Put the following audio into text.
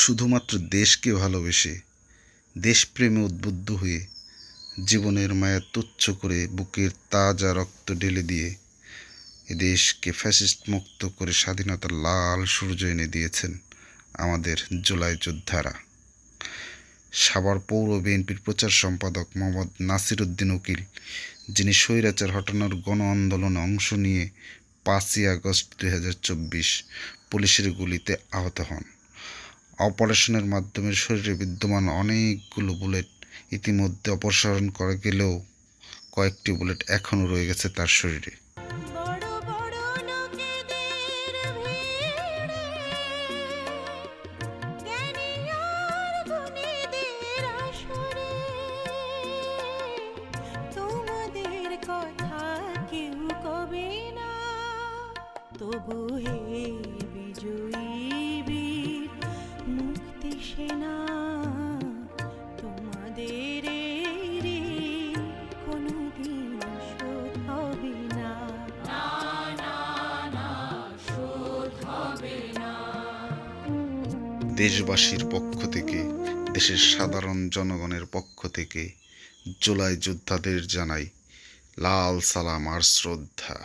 শুধুমাত্র দেশকে ভালোবেসে, দেশপ্রেমে উদ্বুদ্ধ হয়ে, জীবনের মায়া তুচ্ছ করে বুকের তাজা রক্ত ঢেলে দিয়ে এ দেশকে ফ্যাসিস্ট মুক্ত করে স্বাধীনতার লাল সূর্য এনে দিয়েছেন আমাদের জুলাই যোদ্ধারা। সাভার পৌর বিএনপির প্রচার সম্পাদক মোহাম্মদ নাসির উদ্দিন উকিল, যিনি স্বৈরাচার হটানোর গণ আন্দোলনে অংশ নিয়ে 5ই আগস্ট 2024 পুলিশের গুলিতে আহত হন। অপারেশনের মাধ্যমে শরীরে বিদ্যমান অনেকগুলো বুলেট ইতিমধ্যে অপসারণ করা গেলেও কয়েকটি বুলেট এখনও রয়ে গেছে তার শরীরে। তবু হে বিজয়ী বীর মুক্তি সেনা, তোমাদের কোনদিন শোধ হবে না, শোধ হবে না। দেশবাসীর পক্ষ থেকে, দেশের সাধারণ জনগণের পক্ষ থেকে জুলাই যোদ্ধাদের জানাই লাল সালাম আর শ্রদ্ধা।